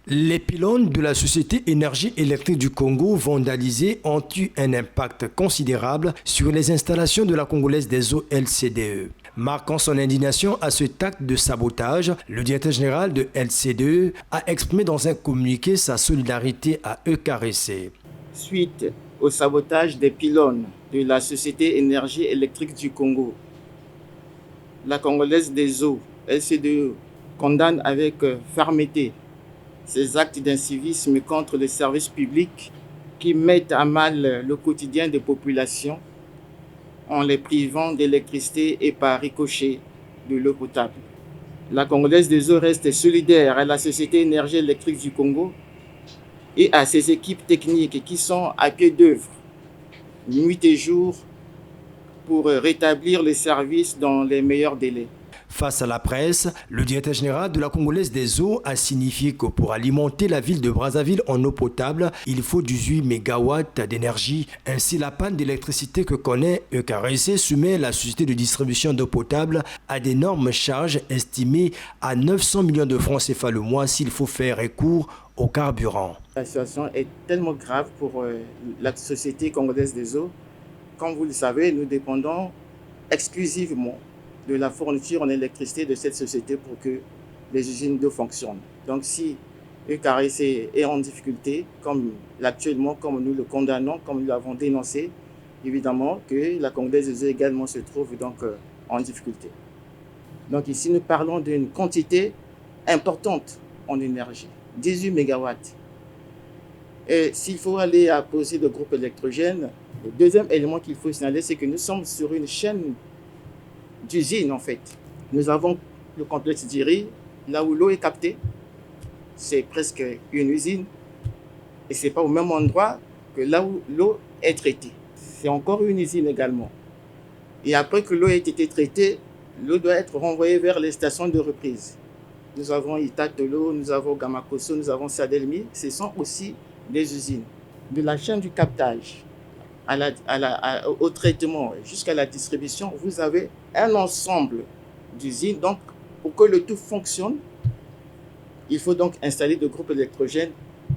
Les pylônes de la Société Énergie électrique du Congo vandalisés ont eu un impact considérable sur les installations de la Congolaise des eaux LCDE. Marquant son indignation à cet acte de sabotage, le directeur général de LCDE a exprimé dans un communiqué sa solidarité à EKRC. Suite au sabotage des pylônes de la Société Énergie électrique du Congo, la Congolaise des eaux LCDE condamne avec fermeté ces actes d'incivisme contre les services publics qui mettent à mal le quotidien des populations en les privant d'électricité et par ricochet de l'eau potable. La Congolaise des eaux reste solidaire à la Société Énergie électrique du Congo et à ses équipes techniques qui sont à pied d'œuvre, nuit et jour, pour rétablir les services dans les meilleurs délais. Face à la presse, le directeur général de la Congolaise des eaux a signifié que pour alimenter la ville de Brazzaville en eau potable, il faut 18 MW d'énergie. Ainsi, la panne d'électricité que connaît EKRC soumet la société de distribution d'eau potable à d'énormes charges estimées à 900 millions de francs CFA le mois s'il faut faire recours au carburant. La situation est tellement grave pour la société congolaise des eaux. Comme vous le savez, nous dépendons exclusivement de la fourniture en électricité de cette société pour que les usines d'eau fonctionnent. Donc si EKRC est en difficulté, comme actuellement, comme nous le condamnons, comme nous l'avons dénoncé, évidemment que la Congolaise des eaux également se trouve donc en difficulté. Donc ici, nous parlons d'une quantité importante en énergie, 18 MW. Et s'il faut aller à poser de groupes électrogènes, le deuxième élément qu'il faut signaler, c'est que nous sommes sur une chaîne d'usines en fait. Nous avons le complexe d'Iri, là où l'eau est captée. C'est presque une usine. Et ce n'est pas au même endroit que là où l'eau est traitée. C'est encore une usine également. Et après que l'eau ait été traitée, l'eau doit être renvoyée vers les stations de reprise. Nous avons Itatolo, nous avons Gamakoso, nous avons Sadelmi. Ce sont aussi des usines. De la chaîne du captage au traitement jusqu'à la distribution, vous avez un ensemble d'usines. Donc, pour que le tout fonctionne, il faut donc installer des groupes électrogènes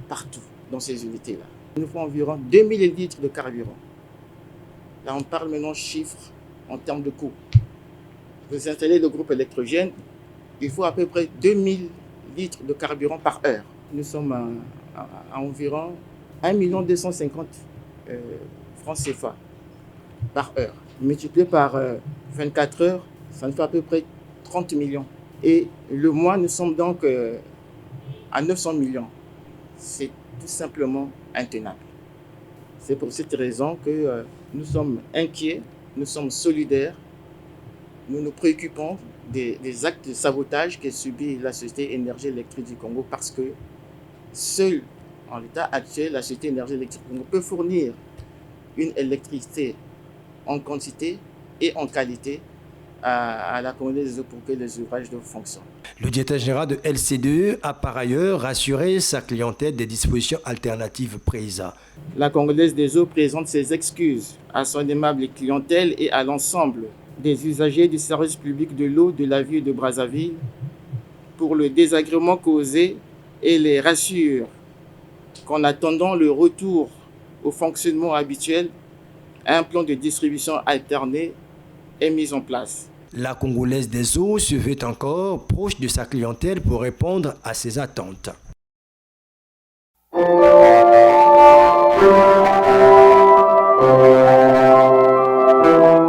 partout dans ces unités-là. Il nous faut environ 2000 litres de carburant. Là, on parle maintenant chiffres en termes de coût. Vous installez le groupe électrogène, il faut à peu près 2000 litres de carburant par heure. Nous sommes à environ 1 250 000 francs CFA par heure. Multiplié par 24 heures, ça nous fait à peu près 30 millions. Et le mois, nous sommes donc à 900 millions. C'est tout simplement intenable. C'est pour cette raison que nous sommes inquiets, nous sommes solidaires, nous nous préoccupons des actes de sabotage que subit la Société Énergie électrique du Congo parce que seule, en l'état actuel, la Société Énergie électrique du Congo peut fournir une électricité en quantité et en qualité à la Congolaise des eaux pour que les ouvrages d'eau fonctionnent. Le directeur général de LCDE a par ailleurs rassuré sa clientèle des dispositions alternatives prises. La Congolaise des eaux présente ses excuses à son aimable clientèle et à l'ensemble des usagers du service public de l'eau de la ville de Brazzaville pour le désagrément causé et les rassure qu'en attendant le retour au fonctionnement habituel, un plan de distribution alterné est mis en place. La Congolaise des eaux se veut encore proche de sa clientèle pour répondre à ses attentes.